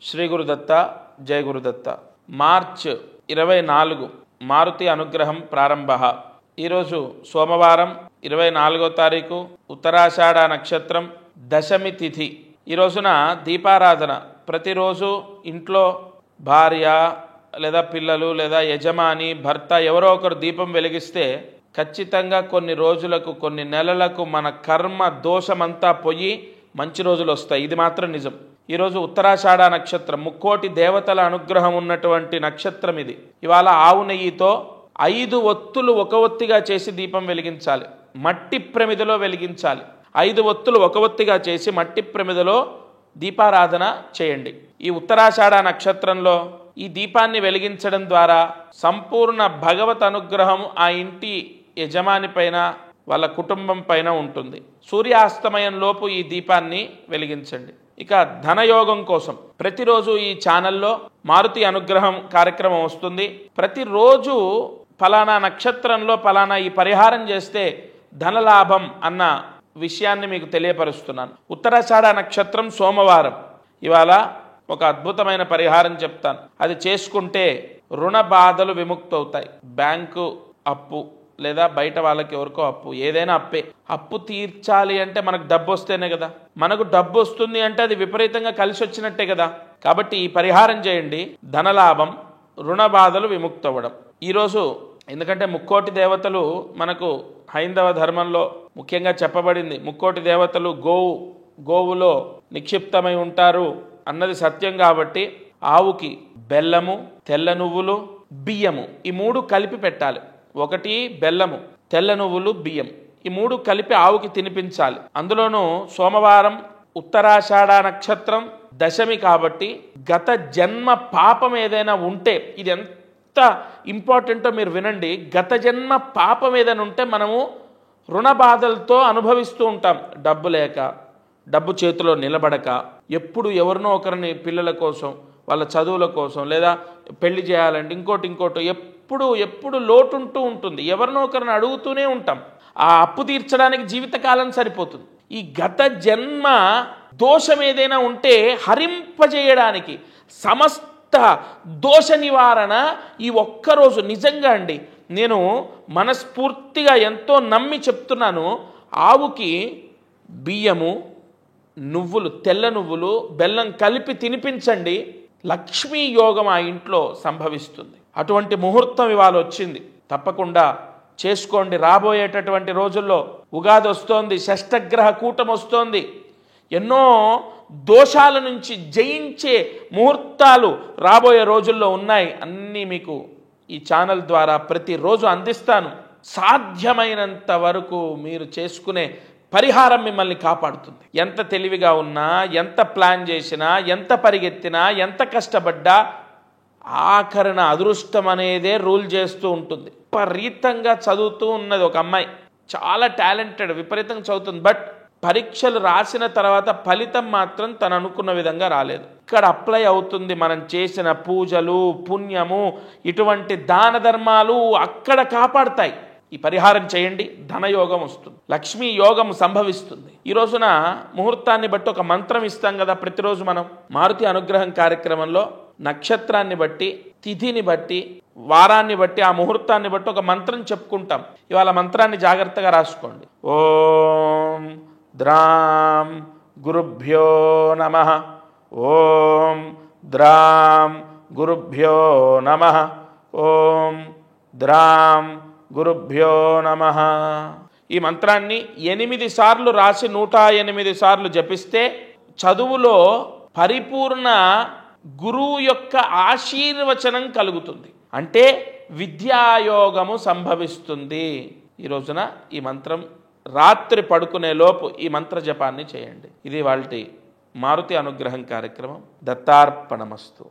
శ్రీ గురుదత్త, జయ Gurudatta. March 24 Maruti అనుగ్రహం ప్రారంభ. ఈరోజు సోమవారం 24వ తారీఖు, ఉత్తరాషాఢ నక్షత్రం, దశమి తిథి. ఈ రోజున దీపారాధన ప్రతిరోజు ఇంట్లో భార్య లేదా పిల్లలు లేదా యజమాని, భర్త ఎవరో ఒకరు దీపం వెలిగిస్తే ఖచ్చితంగా కొన్ని రోజులకు, కొన్ని నెలలకు మన కర్మ దోషమంతా పోయి మంచి రోజులు వస్తాయి. ఇది మాత్రం నిజం. ఈరోజు ఉత్తరాషాఢ నక్షత్రం, ముక్కోటి దేవతల అనుగ్రహం ఉన్నటువంటి నక్షత్రం ఇది. ఇవాళ ఆవు నెయ్యితో 5 ఒత్తులు ఒక ఒత్తిగా చేసి దీపం వెలిగించాలి. మట్టి ప్రమిదలో వెలిగించాలి. 5 ఒత్తులు ఒక ఒత్తిగా చేసి మట్టి ప్రమిదలో దీపారాధన చేయండి. ఈ ఉత్తరాషాఢ నక్షత్రంలో ఈ దీపాన్ని వెలిగించడం ద్వారా సంపూర్ణ భగవత్ అనుగ్రహం ఆ ఇంటి యజమాని పైన, వాళ్ళ కుటుంబం పైన ఉంటుంది. సూర్యాస్తమయం లోపు ఈ దీపాన్ని వెలిగించండి. ఇక ధనయోగం కోసం ప్రతిరోజు ఈ ఛానల్లో మారుతి అనుగ్రహం కార్యక్రమం వస్తుంది. ప్రతిరోజు ఫలానా నక్షత్రంలో ఫలానా ఈ పరిహారం చేస్తే ధనలాభం అన్న విషయాన్ని మీకు తెలియపరుస్తున్నాను. ఉత్తరాషాఢ నక్షత్రం సోమవారం. ఇవాళ ఒక అద్భుతమైన పరిహారం చెప్తాను. అది చేసుకుంటే రుణ బాధలు విముక్తవుతాయి. బ్యాంకు అప్పు లేదా బయట వాళ్ళకి ఎవరికో అప్పు, ఏదైనా అప్పే. అప్పు తీర్చాలి అంటే మనకు డబ్బు వస్తేనే కదా. మనకు డబ్బు వస్తుంది అంటే అది విపరీతంగా కలిసి వచ్చినట్టే కదా. కాబట్టి ఈ పరిహారం చేయండి. ధనలాభం, రుణ బాధలు విముక్తవ్వడం. ఈరోజు ఎందుకంటే ముక్కోటి దేవతలు మనకు హైందవ ధర్మంలో ముఖ్యంగా చెప్పబడింది. ముక్కోటి దేవతలు గోవులో నిక్షిప్తమై ఉంటారు అన్నది సత్యం. కాబట్టి ఆవుకి బెల్లము, తెల్ల నువ్వులు, బియ్యము ఈ 3 కలిపి పెట్టాలి. 1 బెల్లము, తెల్ల నువ్వులు, బియ్యం ఈ 3 కలిపి ఆవుకి తినిపించాలి. అందులోనూ సోమవారం, ఉత్తరాషాఢ నక్షత్రం, దశమి కాబట్టి గత జన్మ పాపం ఏదైనా ఉంటే, ఇది ఎంత ఇంపార్టెంటో మీరు వినండి. గత జన్మ పాపం ఏదైనా ఉంటే మనము రుణ బాధలతో అనుభవిస్తూ ఉంటాం. డబ్బు లేక, డబ్బు చేతిలో నిలబడక, ఎప్పుడు ఎవరినో ఒకరిని పిల్లల కోసం, వాళ్ళ చదువుల కోసం, లేదా పెళ్లి చేయాలంటే ఇంకోటి ఎప్పుడు లోటుంటూ ఉంటుంది. ఎవరినో ఒకరిని అడుగుతూనే ఉంటాం. ఆ అప్పు తీర్చడానికి జీవితకాలం సరిపోతుంది. ఈ గత జన్మ దోషం ఏదైనా ఉంటే హరింపజేయడానికి, సమస్త దోష నివారణ ఈ ఒక్కరోజు. నిజంగా అండి, నేను మనస్ఫూర్తిగా ఎంతో నమ్మి చెప్తున్నాను. ఆవుకి బియ్యము, నువ్వులు, తెల్ల నువ్వులు, బెల్లం కలిపి తినిపించండి. లక్ష్మీ యోగం ఆ ఇంట్లో సంభవిస్తుంది. అటువంటి ముహూర్తం ఇవాళ వచ్చింది. తప్పకుండా చేసుకోండి. రాబోయేటటువంటి రోజుల్లో ఉగాది వస్తోంది, షష్టగ్రహ కూటం వస్తోంది. ఎన్నో దోషాల నుంచి జయించే ముహూర్తాలు రాబోయే రోజుల్లో ఉన్నాయి. అన్నీ మీకు ఈ ఛానల్ ద్వారా ప్రతిరోజు అందిస్తాను. సాధ్యమైనంత వరకు మీరు చేసుకునే పరిహారం మిమ్మల్ని కాపాడుతుంది. ఎంత తెలివిగా ఉన్నా, ఎంత ప్లాన్ చేసినా, ఎంత పరిగెత్తినా, ఎంత కష్టపడ్డా ఆఖరణ అదృష్టం అనేదే రూల్ చేస్తూ ఉంటుంది. విపరీతంగా చదువుతూ ఉన్నది ఒక అమ్మాయి, చాలా టాలెంటెడ్, విపరీతంగా చదువుతుంది. బట్ పరీక్షలు రాసిన తర్వాత ఫలితం మాత్రం తను అనుకున్న విధంగా రాలేదు. ఇక్కడ అప్లై అవుతుంది. మనం చేసిన పూజలు, పుణ్యము, ఇటువంటి దాన ధర్మాలు అక్కడ కాపాడుతాయి. ఈ పరిహారం చేయండి. ధనయోగం వస్తుంది, లక్ష్మీ యోగం సంభవిస్తుంది. ఈ రోజున ముహూర్తాన్ని బట్టి ఒక మంత్రం ఇస్తాం కదా. ప్రతిరోజు మనం మారుతి అనుగ్రహం కార్యక్రమంలో నక్షత్రాన్ని బట్టి, తిథిని బట్టి, వారాన్ని బట్టి, ఆ ముహూర్తాన్ని బట్టి ఒక మంత్రం చెప్పుకుంటాం. ఇవాళ మంత్రాన్ని జాగ్రత్తగా రాసుకోండి. ఓం ద్రాం గురుభ్యో నమః. ఓం ద్రాం గురుభ్యో నమః. ఓం ద్రాం గురుభ్యో నమః. ఈ మంత్రాన్ని 8 సార్లు రాసి 108 సార్లు జపిస్తే చదువులో పరిపూర్ణ గురువు యొక్క ఆశీర్వచనం కలుగుతుంది. అంటే విద్యాయోగము సంభవిస్తుంది. ఈ రోజున ఈ మంత్రం రాత్రి పడుకునే లోపు ఈ మంత్ర జపాన్ని చేయండి. ఇది వాళ్ళ మారుతి అనుగ్రహం కార్యక్రమం. దత్తార్పణమస్తు.